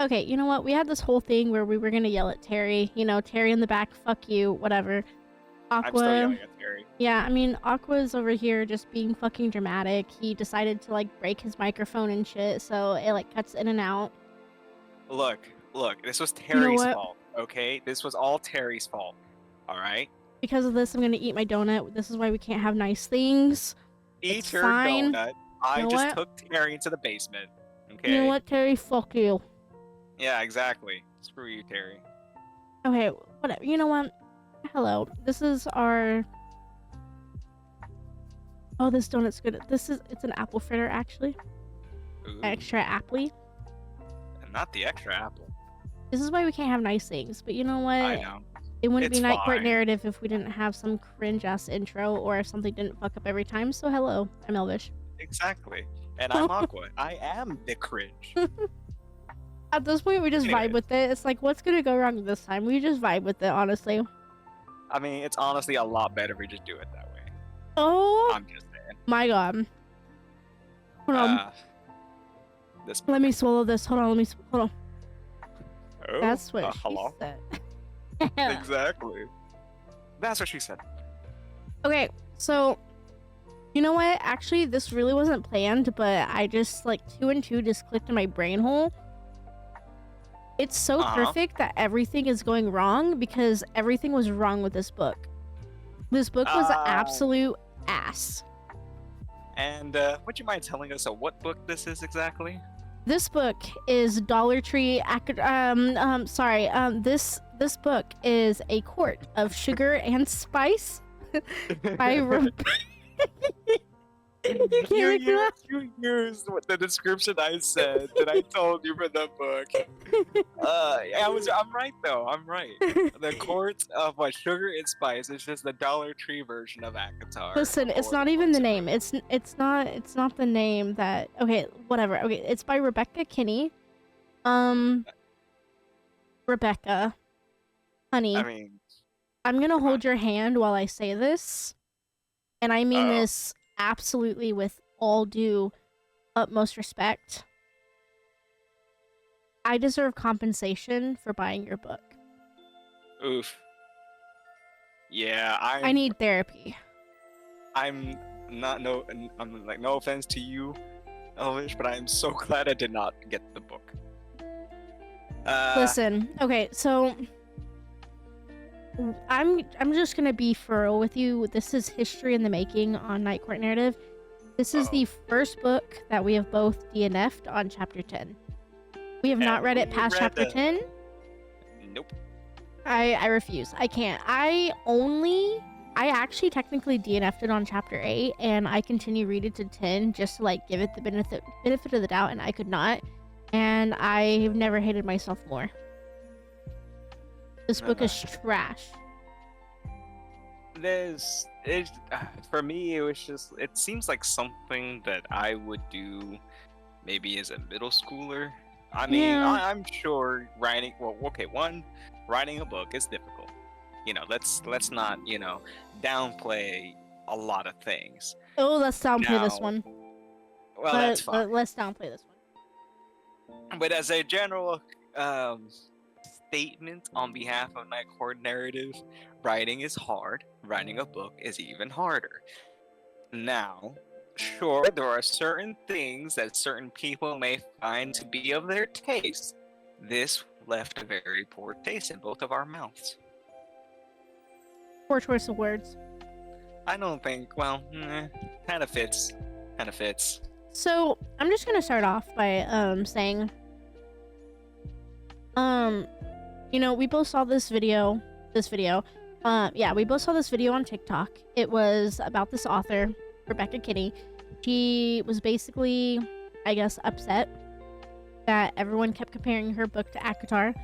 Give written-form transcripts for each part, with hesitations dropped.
Okay, you know what? We had this whole thing where we were gonna yell at Terry. You know, Terry in the back, fuck you, whatever. I'm still Aqua, yelling at Terry. yeah, I mean, Aqua's over here just being fucking dramatic. He decided to, like, break his microphone and shit, so it, like, cuts in and out. Look, this was You know Terry's what? fault, okay? This was all Terry's fault, alright? Because of this, I'm gonna eat my donut. This is why we can't have nice things. It's Eat your fine. donut. You I know just what? took Terry into the basement, You know okay? what, Terry? Fuck you. Yeah, exactly. Screw you, Terry. Okay, whatever. You know what? Hello. This is our... Oh, this donut's good. It's an apple fritter, actually. Ooh, Extra appley. and not the extra apple. This is why we can't have nice things. But you know what? I know. It wouldn't It's be Night Court fine. Narrative if we didn't have some cringe-ass intro or if something didn't fuck up every time. So hello, I'm Elvish. Exactly. And I'm Aqua. I am the cringe. At this point, we just vibe Anyways. with it. It's like, what's gonna go wrong this time? We just vibe with it, honestly. I mean, it's honestly a lot better if we just do it that way. Oh I'm just saying. my god. Hold on. This. Let me swallow this. Hold on. Hold on. Oh, That's what she hello? said. Exactly. That's what she said. Okay, so you know what? Actually, this really wasn't planned, but I just like 2 and 2 just clicked in my brain hole. It's so perfect that everything is going wrong because everything was wrong with this book. This book was absolute ass. And would you mind telling us what book this is exactly? This book is Dollar Tree. This book is A Court of Sugar and Spice by You used what the description I said that I told you for the book. I'm right though. I'm right. The Court of Sugar and Spice is just the Dollar Tree version of ACOTAR. Listen, it's not even the name. It's not the name that. Okay, whatever. Okay, it's by Rebecca Kinney. Rebecca, honey. I mean, I'm gonna hold your hand while I say this, and I mean this absolutely with all due utmost respect. I deserve compensation for buying your book. Oof. Yeah, I need therapy. I'm like, no offense to you, Elvish, but I am so glad I did not get the book. Listen, okay, so I'm just gonna be for real with you. This is history in the making on Night Court Narrative. This is the first book that we have both DNF'd on chapter 10. We have not read it past chapter 10. Nope. I refuse. I can't. I actually technically DNF'd it on chapter 8, and I continue reading to 10 just to like give it the benefit of the doubt, and I could not. And I've never hated myself more. This book is trash. For me, it seems like something that I would do maybe as a middle schooler. I mean, yeah. I'm sure writing a book is difficult. You know, let's not, downplay a lot of things. Oh, let's downplay this one. Well, that's fine. Let's downplay this one. But as a general statement on behalf of Night Court Narrative, writing is hard. Writing a book is even harder. Now, sure, there are certain things that certain people may find to be of their taste. This left a very poor taste in both of our mouths. Poor choice of words. I don't think, kind of fits. So, I'm just gonna start off by, saying, we both saw this video. We both saw this video on TikTok. It was about this author, Rebecca Kinney. She was basically, I guess, upset that everyone kept comparing her book to ACOTAR,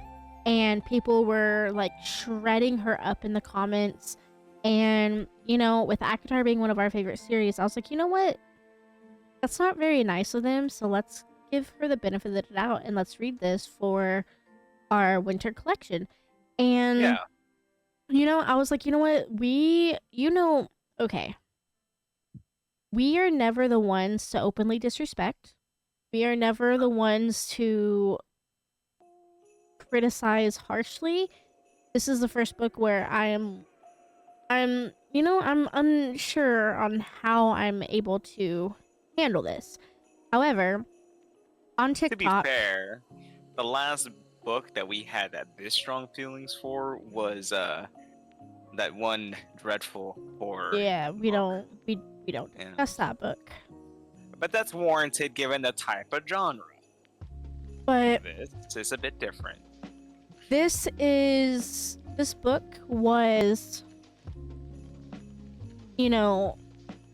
and people were like shredding her up in the comments. And, with ACOTAR being one of our favorite series, I was like, you know what? That's not very nice of them, so let's give her the benefit of the doubt and let's read this for our winter collection. And, I was like, you know what? Okay. We are never the ones to openly disrespect. We are never the ones to criticize harshly. This is the first book where I'm I'm unsure on how I'm able to handle this. However, on To be TikTok, fair, the last book that we had that this strong feelings for was that one dreadful horror yeah, book. we don't Yeah. discuss that book. But that's warranted given the type of genre. But This is a bit different. this book was,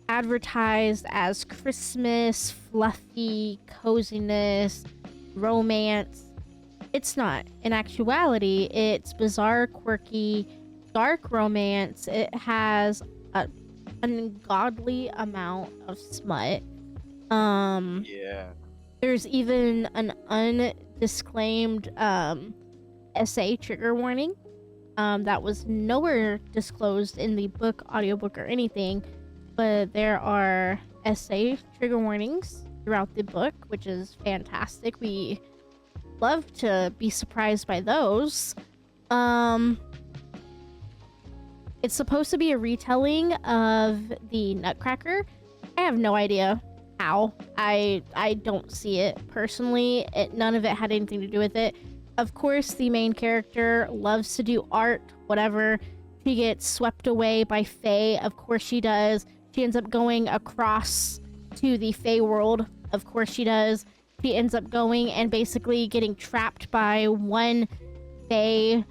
advertised as Christmas, fluffy, coziness, romance. It's not. In actuality, it's bizarre, quirky, dark romance. It has an ungodly amount of smut. Yeah. There's even an undisclaimed essay trigger warning that was nowhere disclosed in the book, audiobook, or anything, but there are essay trigger warnings throughout the book, which is fantastic. We love to be surprised by those. It's supposed to be a retelling of the Nutcracker. I have no idea how. I don't see it personally. None of it had anything to do with it. Of course, the main character loves to do art, whatever. She gets swept away by Fae. Of course she does. She ends up going across to the Fae world. Of course she does. She ends up going and basically getting trapped by one Fae,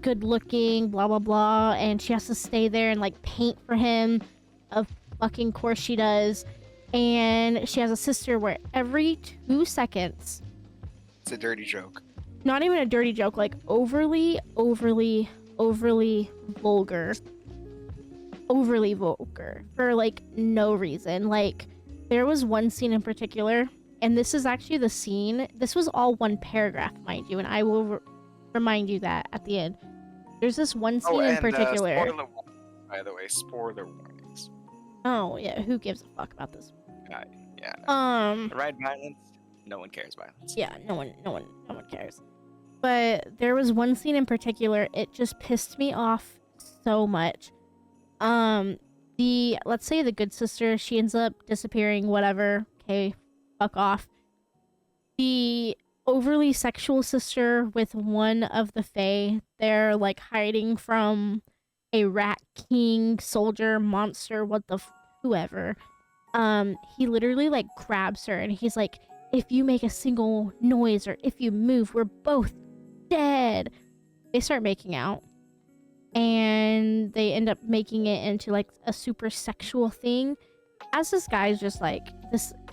good looking, blah, blah, blah. And she has to stay there and, like, paint for him. Of fucking course she does. And she has a sister where every 2 seconds... It's a dirty joke. Not even a dirty joke, like overly vulgar. Overly vulgar for like no reason. Like there was one scene in particular, and this is actually the scene. This was all one paragraph, mind you, and I will remind you that at the end. There's this one scene in particular. Spoiler warning, by the way, spoiler warnings. Oh yeah, who gives a fuck about this? Yeah. Right, violence. No one cares violence. Yeah, no one cares. But there was one scene in particular, it just pissed me off so much. Let's say the good sister, she ends up disappearing, whatever. Okay, fuck off. The overly sexual sister with one of the Fae, they're like hiding from a rat king, soldier, monster, whoever. He literally like grabs her and he's like, if you make a single noise or if you move, we're both dead. They start making out and they end up making it into like a super sexual thing, as this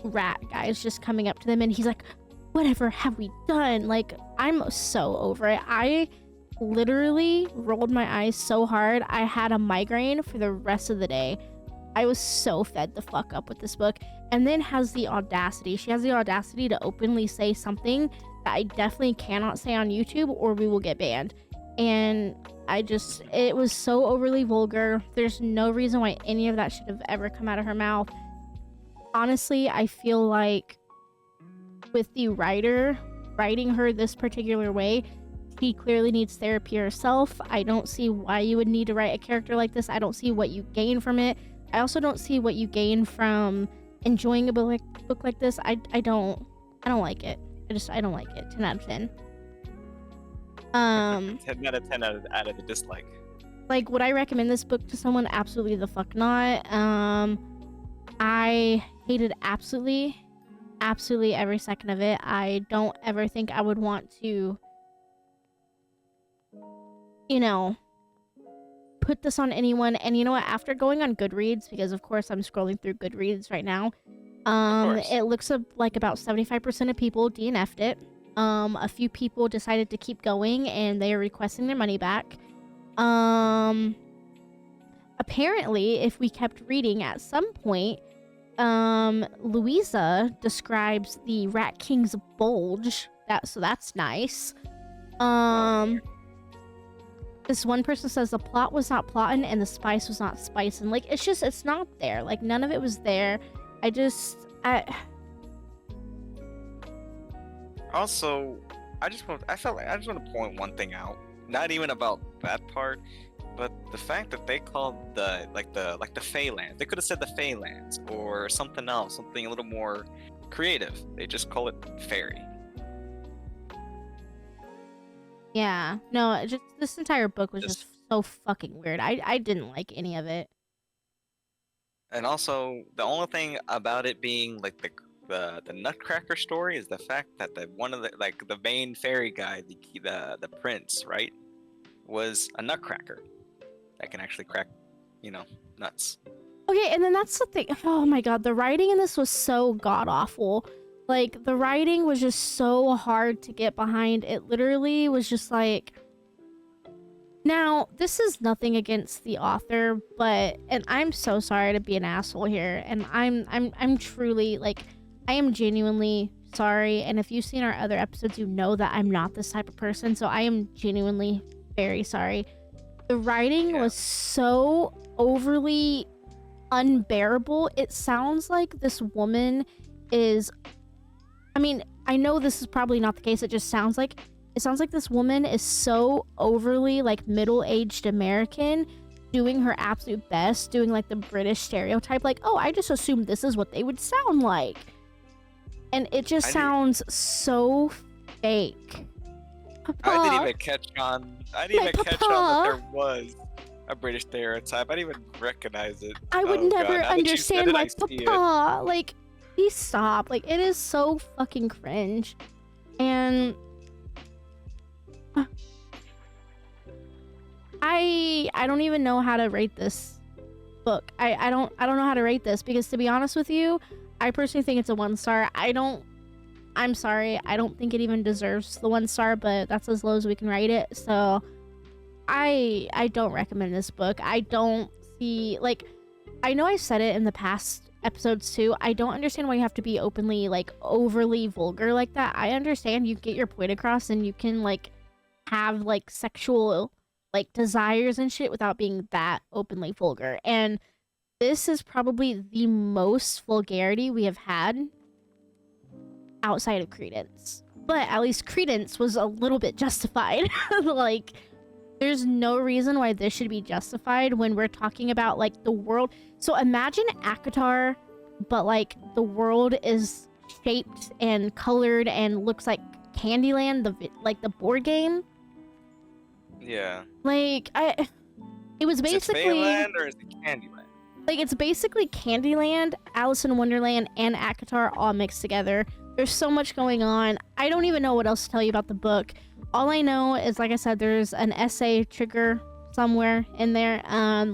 rat guy is just coming up to them and he's like, whatever have we done? Like, I'm so over it. I literally rolled my eyes so hard I had a migraine for the rest of the day. I was so fed the fuck up with this book. And then she has the audacity to openly say something that I definitely cannot say on YouTube or we will get banned. And it was so overly vulgar. There's no reason why any of that should have ever come out of her mouth. Honestly, I feel like with the writer writing her this particular way, she clearly needs therapy herself. I don't see why you would need to write a character like this. I don't see what you gain from it. I also don't see what you gain from enjoying a book like this. I don't like it. I don't like it. 10 out of 10. 10 out of 10 out of the dislike. Like, would I recommend this book to someone? Absolutely the fuck not. I hated absolutely every second of it. I don't ever think I would want to, put this on anyone. And you know what? After going on Goodreads, because of course I'm scrolling through Goodreads right now, it looks like about 75% of people DNF'd it. A few people decided to keep going and they are requesting their money back. Apparently, if we kept reading at some point, Louisa describes the Rat King's bulge. So that's nice. This one person says the plot was not plotting and the spice was not spicing. Like, it's not there. Like, none of it was there. Also, I just want to point one thing out. Not even about that part, but the fact that they called the Feylands. They could have said the Feylands or something else, something a little more creative. They just call it fairy. Yeah. No, just this entire book was just so fucking weird. I didn't like any of it. And also, the only thing about it being like the Nutcracker story is the fact that the main fairy guy, the prince, right, was a Nutcracker that can actually crack, nuts. Okay, and then that's the thing. Oh my god, the writing in this was so god awful. Like, the writing was just so hard to get behind. It literally was just like. Now, this is nothing against the author, and I'm so sorry to be an asshole here, and I'm truly like, I am genuinely sorry. And if you've seen our other episodes, you know that I'm not this type of person. So I am genuinely very sorry. The writing was so overly unbearable. It sounds like this woman is. I mean, I know this is probably not the case. It sounds like this woman is so overly like middle-aged American, doing her absolute best, doing like the British stereotype, like, oh, I just assumed this is what they would sound like. And it just sounds so fake. Papa. I didn't even catch on. I didn't even catch on that there was a British stereotype. I didn't even recognize it. I would never understand like Papa. Like, please stop. Like, it is so fucking cringe. And I don't even know how to rate this book. I don't know how to rate this, because to be honest with you, I personally think it's a 1 star. I'm sorry, I don't think it even deserves the 1 star, but that's as low as we can rate it. So I don't recommend this book. I don't see, like, I know I said it in the past episodes too. I don't understand why you have to be openly like overly vulgar like that. I understand you get your point across and you can like have like sexual like desires and shit without being that openly vulgar. And this is probably the most vulgarity we have had outside of Credence. But at least Credence was a little bit justified. Like, there's no reason why this should be justified when we're talking about like the world. So imagine ACOTAR, but like the world is shaped and colored and looks like Candyland, the board game. Yeah. Like, it was basically. Is it Feyland or is it Candyland? Like, it's basically Candyland, Alice in Wonderland, and ACOTAR all mixed together. There's so much going on. I don't even know what else to tell you about the book. All I know is, like I said, there's an essay trigger somewhere in there.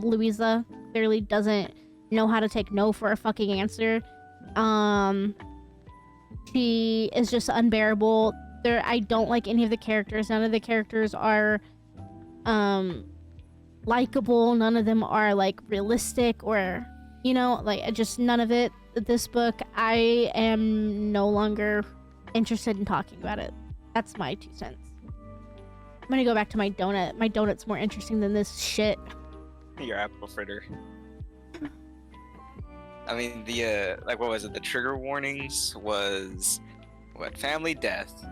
Louisa clearly doesn't know how to take no for a fucking answer. She is just unbearable. I don't like any of the characters. None of the characters are likable. None of them are like realistic, or like, just none of it. This book, I am no longer interested in talking about it. That's my 2 cents. I'm gonna go back to my donut. My donut's more interesting than this shit. Your apple fritter. I mean, what was it? The trigger warnings was what? Family, death.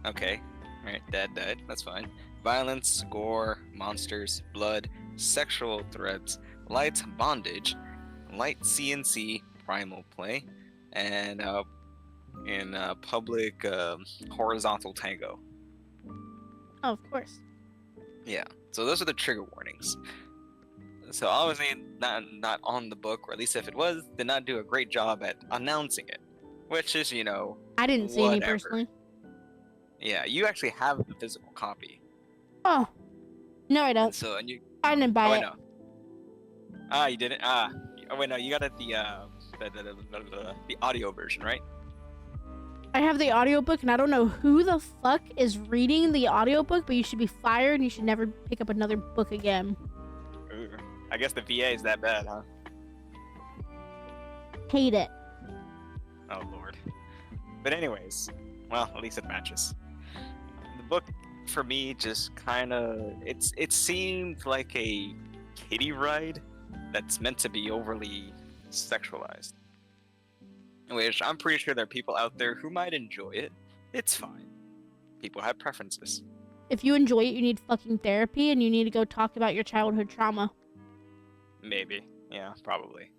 Okay, right, dead, that's fine. Violence, gore, monsters, blood, sexual threats, light bondage, light CNC, primal play, and in public horizontal tango. Oh, of course. Yeah, so those are the trigger warnings. So obviously not on the book, or at least if it was, did not do a great job at announcing it, which is, I didn't see any personally. Yeah, you actually have the physical copy. Oh, no, I don't. I didn't buy it. No. You didn't. Oh wait, no, you got it the audio version, right? I have the audiobook, and I don't know who the fuck is reading the audiobook, but you should be fired, and you should never pick up another book again. Ooh, I guess the VA is that bad, huh? Hate it. Oh lord. But anyways, well, at least it matches. The book, for me, just kind of it seemed like a kiddie ride that's meant to be overly sexualized. Which I'm pretty sure there are people out there who might enjoy it. It's fine. People have preferences. If you enjoy it, you need fucking therapy, and you need to go talk about your childhood trauma. Maybe. Yeah, probably.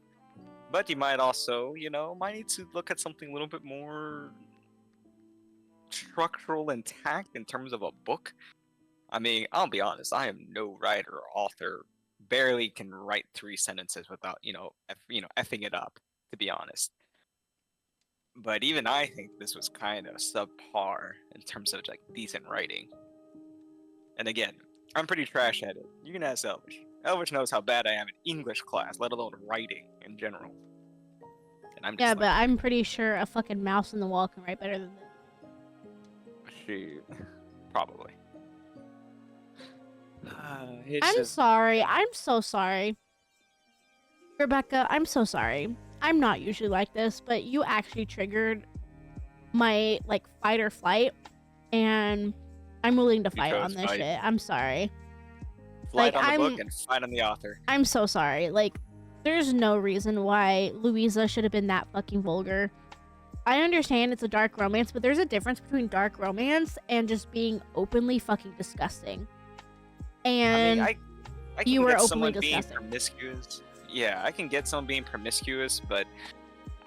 But you might also, might need to look at something a little bit more structural and tact in terms of a book. I mean, I'll be honest, I am no writer or author. Barely can write 3 sentences without, effing it up, to be honest. But even I think this was kind of subpar in terms of like decent writing. And again, I'm pretty trash at it. You can ask Elvish. Elvish knows how bad I am in English class, let alone writing in general. And I'm just Yeah, but I'm pretty sure a fucking mouse in the wall can write better than this. Shoot. Probably. I'm sorry. I'm so sorry. Rebecca, I'm so sorry. I'm not usually like this, but you actually triggered my, like, fight or flight, and I'm willing to fight on this shit. I'm sorry. Flight on the book and fight on the author. I'm so sorry. Like, there's no reason why Louisa should have been that fucking vulgar. I understand it's a dark romance, but there's a difference between dark romance and just being openly fucking disgusting. And I can you were get openly someone disgusting. being promiscuous. Yeah, I can get someone being promiscuous, but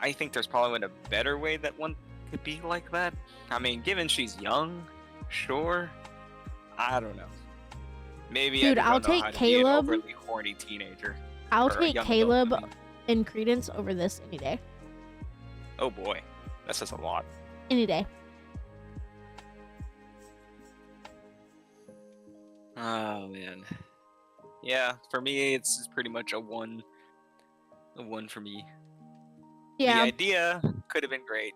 I think there's probably a better way that one could be like that. I mean, given she's young, sure. I don't know. Maybe dude, I I'll don't know take how to Caleb. be an overly horny teenager. I'll or a take young Caleb adult, I mean. and Credence over this any day. Oh boy, that says a lot. Any day. Oh man. Yeah, for me it's pretty much a one for me. Yeah. The idea could have been great,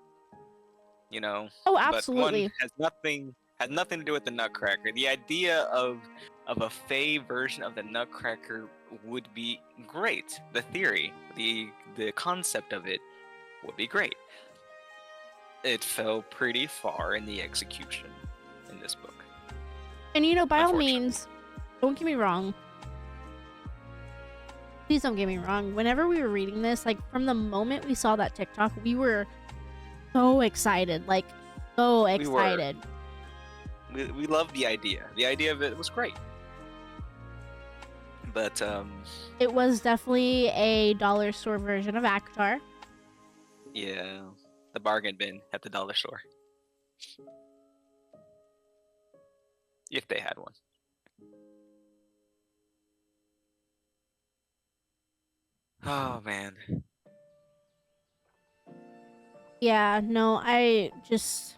Oh, absolutely. But one has nothing to do with the Nutcracker. The idea of a Fae version of the Nutcracker would be great. The theory, the concept of it would be great. It fell pretty far in the execution in this book. And by all means, don't get me wrong. Please don't get me wrong. Whenever we were reading this, like from the moment we saw that TikTok, we were so excited. Like, so excited. We loved the idea. The idea of it was great. But it was definitely a dollar store version of Akhtar. Yeah, the bargain bin at the dollar store. If they had one. Oh man. Yeah, no, I just...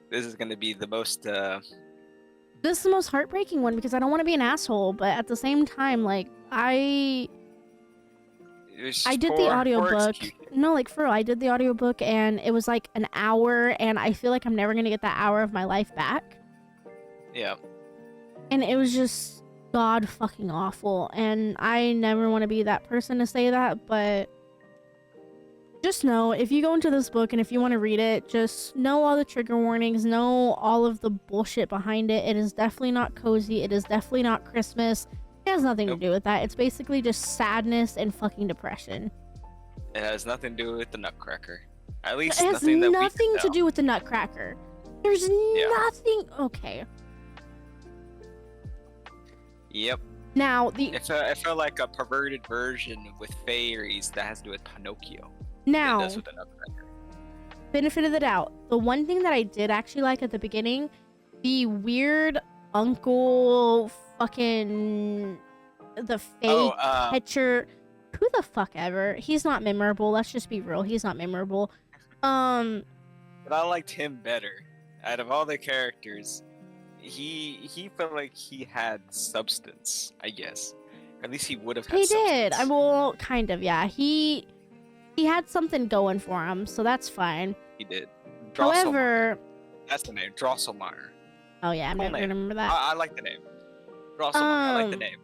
This is going to be the most... This is the most heartbreaking one because I don't want to be an asshole, but at the same time, like, I did the audiobook. No, like, for real, I did the audiobook and it was like an hour and I feel like I'm never going to get that hour of my life back. Yeah. And it was just god fucking awful. And I never want to be that person to say that, but just know, if you go into this book and if you want to read it, just know all the trigger warnings, know all of the bullshit behind it. It is definitely not cozy. It is definitely not Christmas. It has nothing to do with that. It's basically just sadness and fucking depression. It has nothing to do with the Nutcracker. At least it has nothing to do with the Nutcracker. There's nothing. Okay. Yep. Now it felt like a perverted version with fairies that has to do with Pinocchio. Now, that's with the Nutcracker. Benefit of the doubt. The one thing that I did actually like at the beginning, the weird uncle fucking the fake catcher. Who the fuck ever? He's not memorable. Let's just be real. He's not memorable. But I liked him better. Out of all the characters, he felt like he had substance, I guess. Or at least he would have had substance. He did. Well, kind of, yeah. He had something going for him, so that's fine. He did. However... That's the name. Drosselmeyer. Oh, yeah. I'm never going to remember that. I like the name. Drosselmeyer. I like the name.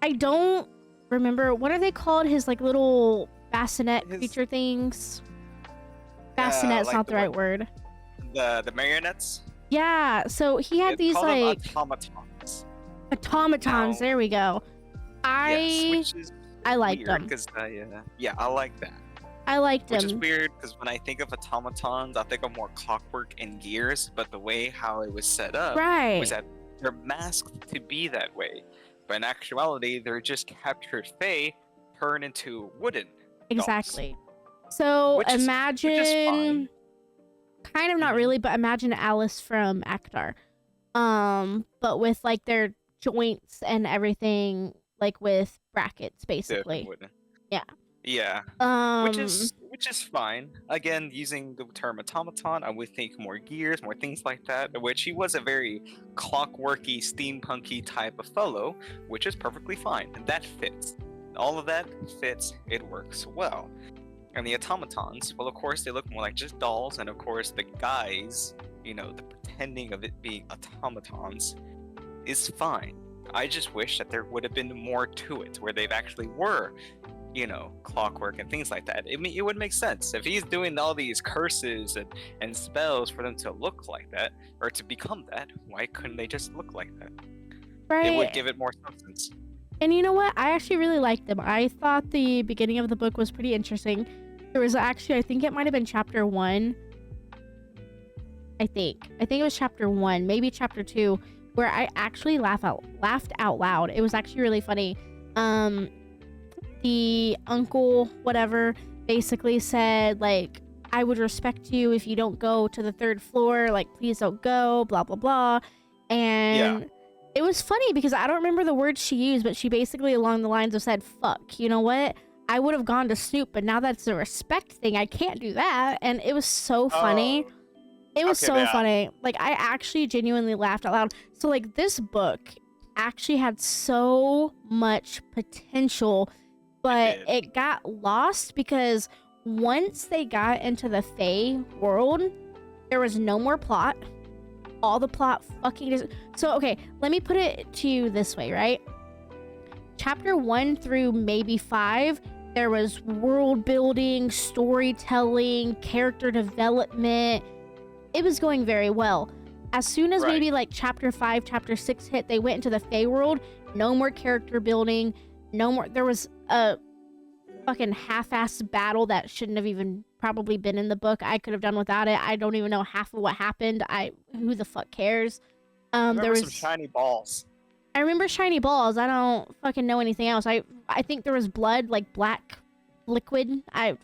I don't remember. What are they called? His, like, little bassinet creature things? Bassinet's not the right word. The marionettes? Yeah. So he had these, like... automatons. Automatons. There we go. I liked them. I like that. I liked Which is him. weird because when I think of automatons, I think of more clockwork and gears, but the way how it was set up was Right. that they're masked to be that way. But in actuality, they're just captured Fae turned into wooden dolls, Exactly. So which is fine. imagine, kind of not Hmm. really, but imagine Alice from Akhtar. But with like their joints and everything, like with brackets, Stiff and basically. wooden. Yeah. Yeah, Um, which is fine. Again, using the term automaton, I would think more gears, more things like that. Which he was a very clockworky, steampunky type of fellow, which is perfectly fine. And that fits. All of that fits. It works well. And the automatons, well, of course, they look more like just dolls, and of course, the guys, the pretending of it being automatons, is fine. I just wish that there would have been more to it, where they've actually were clockwork and things like that. It would make sense if he's doing all these curses and spells for them to look like that or to become that. Why couldn't they just look like that? It would right. give it more substance. And you know what? I actually really liked them. I thought the beginning of the book was pretty interesting. There was actually, I think it might have been chapter 1. I think it was chapter 1, maybe chapter 2, where I actually laughed out loud. It was actually really funny. Um, the uncle, whatever, basically said, like, I would respect you if you don't go to the 3rd floor. Like, please don't go, blah, blah, blah. Yeah. And it was funny because I don't remember the words she used, but she basically along the lines of said, fuck, you know what? I would have gone to Snoop, but now that's a respect thing. I can't do that. And it was so funny. Oh, It was okay. so Yeah, funny. Like, I actually genuinely laughed out loud. So, like, this book actually had so much potential, it but did. it got lost because once they got into the Fae world, there was no more plot. All the plot fucking so okay, let me put it to you this way, right? Chapter 1 through maybe 5, there was world building, storytelling, character development. It was going very well. As soon as Right. maybe like chapter 5, chapter 6 hit, they went into the Fae world. No more character building. No more. There was a fucking half-assed battle that shouldn't have even probably been in the book. I could have done without it. I don't even know half of what happened. Who the fuck cares? I There remember some was. shiny balls. I remember shiny balls. I don't fucking know anything else. I think there was blood, like black liquid. I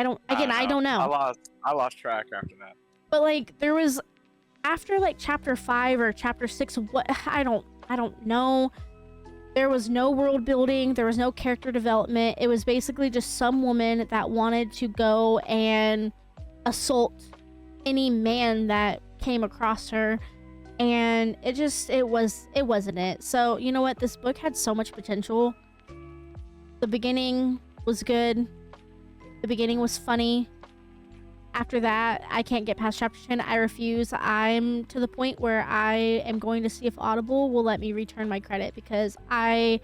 don't. I Again, don't I know. don't know. I lost track after that. But like there was after like chapter 5 or chapter 6, what I don't know. There was no world building, there was no character development. It was basically just some woman that wanted to go and assault any man that came across her, and it wasn't it. So, you know what? This book had so much potential. The beginning was good. The beginning was funny. After that, I can't get past chapter 10. I refuse. I'm to the point where I am going to see if Audible will let me return my credit because I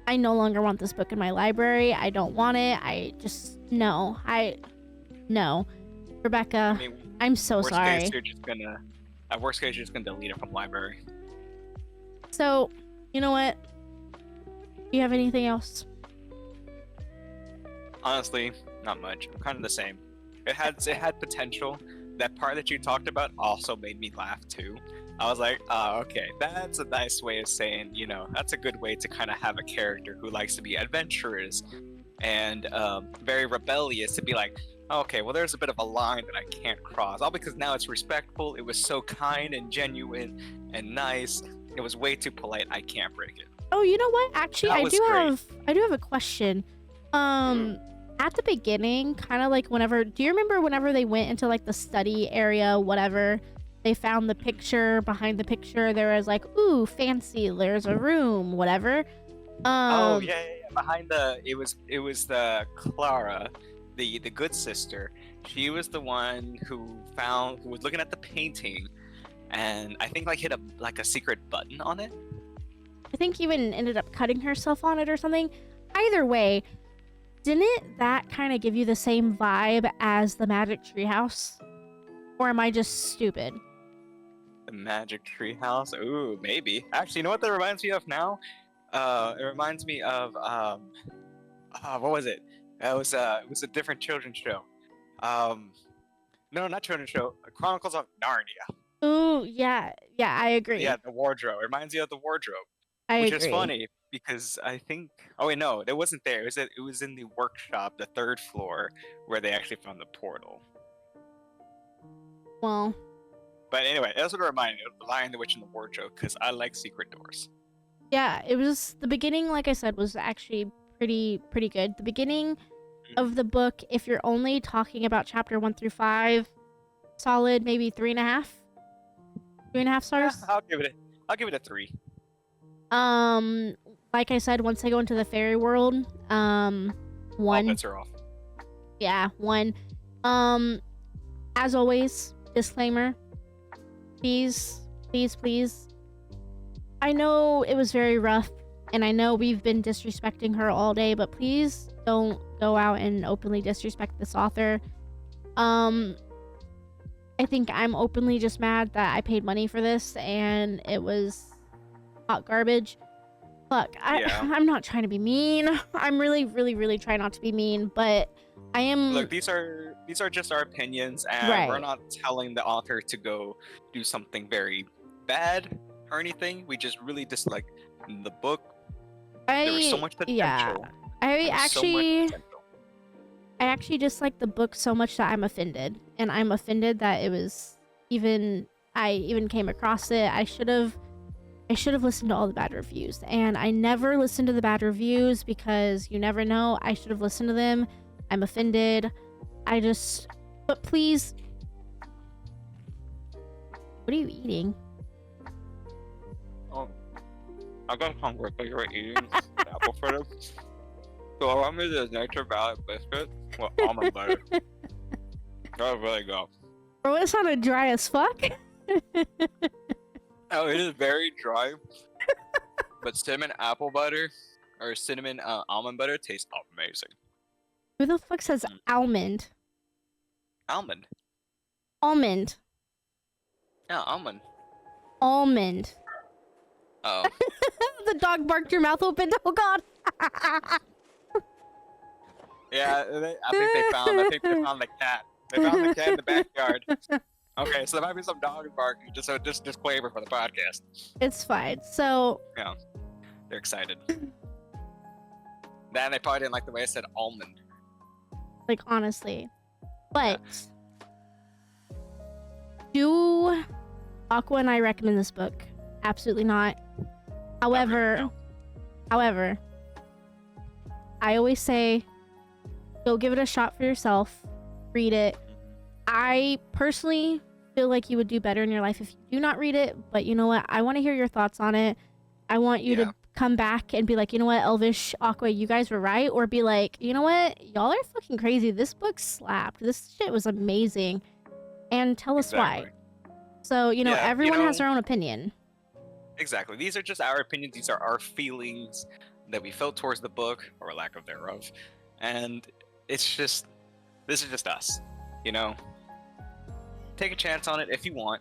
no longer want this book in my library. I don't want it. I just no. No. Rebecca, I mean, I'm so worst sorry. case, you're just gonna. At worst case, you're just gonna delete it from library. So, you know what? Do you have anything else? Honestly, not much. I'm kind of the same. It had potential. That part that you talked about also made me laugh too. I was like, oh, okay, that's a nice way of saying, that's a good way to kind of have a character who likes to be adventurous and very rebellious to be like, okay, well, there's a bit of a line that I can't cross. All because now it's respectful. It was so kind and genuine and nice. It was way too polite. I can't break it. Oh, you know what? Actually, That was great. I do have a question. At the beginning, kind of like do you remember whenever they went into like the study area, whatever, they found the picture, behind the picture there was like, ooh, fancy, there's a room, whatever. Oh Um, yeah. Behind it was the Clara, the good sister. She was the one who was looking at the painting, and I think like hit a secret button on it. I think even ended up cutting herself on it or something. Either way, didn't that kind of give you the same vibe as the Magic Treehouse? Or am I just stupid? The Magic Tree House. Ooh, maybe. Actually, you know what that reminds me of now? It reminds me of what was it? It was a different children's show. Um, no, not children's show. Chronicles of Narnia. Ooh, yeah, yeah, I agree. Yeah, the wardrobe. It reminds you of the wardrobe, I which is agree. funny because I think. Oh wait, no, it wasn't there. It was in the workshop, the third floor, where they actually found the portal. Well, But anyway, that's what it reminded me of the Lion, the Witch, and the Wardrobe because I like secret doors. yeah, it was the beginning. Like I said, was actually pretty good. The beginning of the book, if you're only talking about chapter 1 through 5, solid maybe 3.5, 3.5 stars. Yeah, I'll give it a 3. Like I said, once I go into the fairy world, All 1. bets are off. Yeah, 1. As always, disclaimer. Please, please, please. I know it was very rough, and I know we've been disrespecting her all day, but please don't go out and openly disrespect this author. I think I'm openly just mad that I paid money for this, and it was hot garbage. Look, I'm not trying to be mean. I'm really, really, really trying not to be mean, but I am. Look, these are just our opinions, and we're not telling the author to go do something very bad or anything. We just really dislike the book. There was so much potential. Yeah, I actually dislike the book so much that I'm offended, and I'm offended that it was I even came across it. I should have listened to all the bad reviews, and I never listened to the bad reviews because you never know. I should have listened to them. I'm offended. But please. What are you eating? Oh, I got hungry because you were eating apple fritter. So I made this Nature Valley biscuit with almond butter. That was really good. Bro, it sounded dry as fuck. Oh, it is very dry, but cinnamon apple butter or cinnamon almond butter tastes amazing. Who the fuck says almond? Almond. Almond. Yeah, almond. Almond. Oh. The dog barked, your mouth opened. Oh god. Yeah, I think they found the cat. They found the cat in the backyard. Okay, so there might be some dogs barking. Just disclaimer for the podcast. It's fine. So. Yeah, they're excited. Then they probably didn't like the way I said almond. Like, honestly. But do Aqua and I recommend this book? Absolutely not. However, I always say, go give it a shot for yourself. Read it. I personally feel like you would do better in your life if you do not read it, but you know what? I want to hear your thoughts on it. I want you to come back and be like, you know what, Elvish, Aqua, you guys were right. Or be like, you know what, y'all are fucking crazy. This book slapped. This shit was amazing. And tell us why. So, you know, everyone has their own opinion. Exactly. These are just our opinions. These are our feelings that we felt towards the book, or lack of thereof. And it's just, this is just us, you know? Take a chance on it if you want.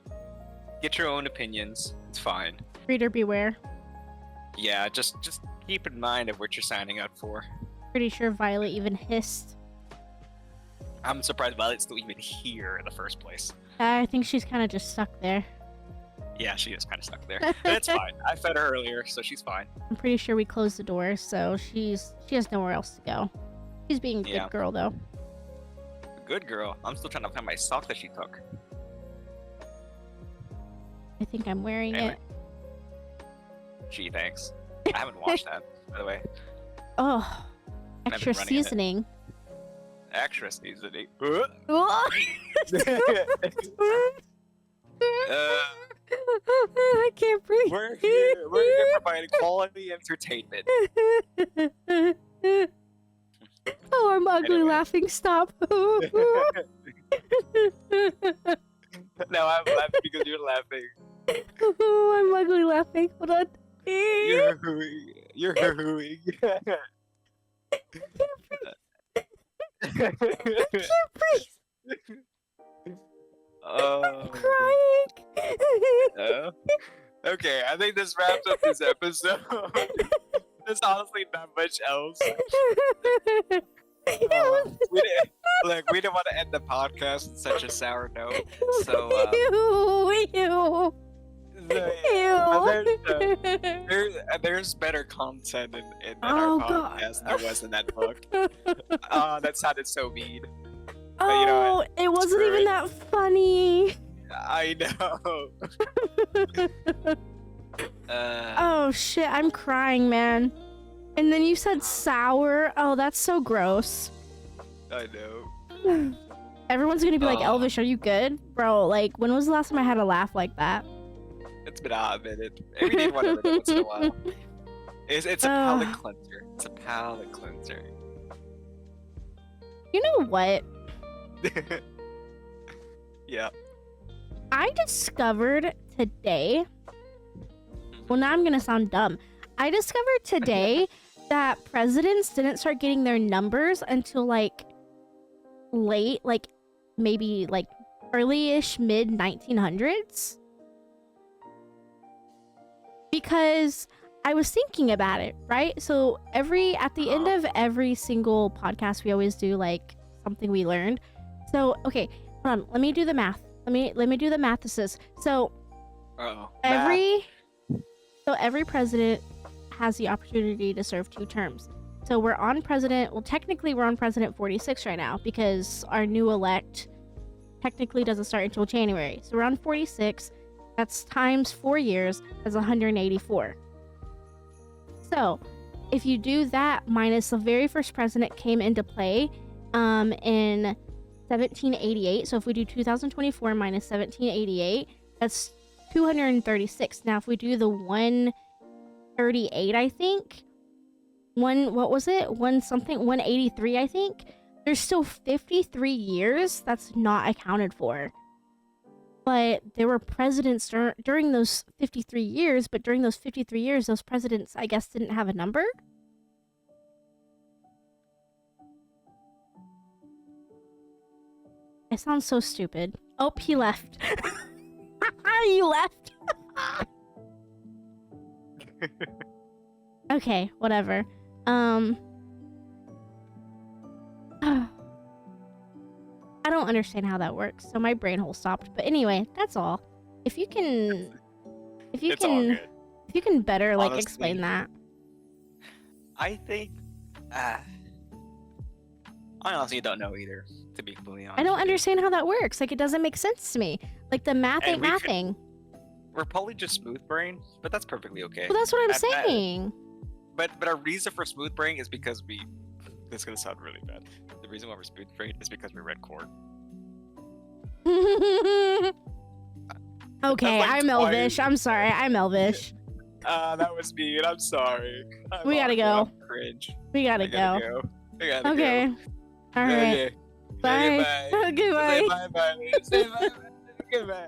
Get your own opinions. It's fine. Reader beware. Yeah, just keep in mind of what you're signing up for. Pretty sure Violet even hissed. I'm surprised Violet's still even here in the first place. I think she's kind of just stuck there. Yeah, she is kind of stuck there. It's fine. I fed her earlier, so she's fine. I'm pretty sure we closed the door, so she has nowhere else to go. She's being a good girl, though. Good girl. I'm still trying to find my sock that she took. I think I'm wearing it. Gee, thanks. I haven't watched that, by the way. Oh, extra seasoning. Extra seasoning. I can't breathe. We're here providing quality entertainment. Oh, I'm ugly laughing. Stop. No, I'm laughing because you're laughing. Oh, I'm ugly laughing. Hold on. You're hooing. You're hooing. I can't breathe. I'm crying. Okay, I think this wraps up this episode. There's honestly not much else. We didn't look. We didn't want to end the podcast on such a sour note. So Ew. there's better content in Oh, our God. podcast than there was in that book. That sounded so mean. Oh, you know what? it wasn't Screw even it. that funny. I know. Oh shit, I'm crying, man. And then you said sour. Oh, that's so gross. I know. Everyone's gonna be like, Elvish, are you good? Bro, like, when was the last time I had a laugh like that? It's been a hot minute. We need one every once in a while. It's a palate cleanser. It's a palate cleanser. You know what? Yeah. I discovered today. Well, now I'm gonna sound dumb. I discovered today that presidents didn't start getting their numbers until like late, like maybe like early-ish mid 1900s. Because I was thinking about it, right? So at the end of every single podcast, we always do like something we learned. So okay, hold on. Let me do the math. Let me do the mathesis. So every president has the opportunity to serve 2 terms. So we're on president. Well, technically we're on president 46 right now because our new elect technically doesn't start until January. So we're on 46. That's times 4 years. That's 184. So if you do that minus the very first president came into play in 1788. So if we do 2024 minus 1788, that's 236. Now if we do the 138, I think what was it? 183, I think. There's still 53 years that's not accounted for. But there were presidents during those 53 years, but during those 53 years, those presidents, I guess, didn't have a number. It sounds so stupid. Oh, he left. You left. Okay, whatever. I don't understand how that works, so my brain hole stopped. But anyway, that's all. If you can better like Honestly, explain that. I think I honestly don't know either, to be completely honest. I don't with you. understand how that works. Like, it doesn't make sense to me. Like, the math ain't And we could- mathing. We're probably just smooth brain, but that's perfectly okay. Well, that's what I'm At that- saying. But our reason for smooth brain is because we. This is gonna sound really bad. The reason why we're smooth brain is because we read court. Okay, like I'm Elvish. twice. I'm sorry. I'm Elvish. That was mean. I'm sorry. We gotta go. I'm cringe. We gotta I go. gotta go. I gotta Okay. go. All right. Okay. Bye. Okay, bye. Goodbye. Say bye bye. Say bye bye. Goodbye.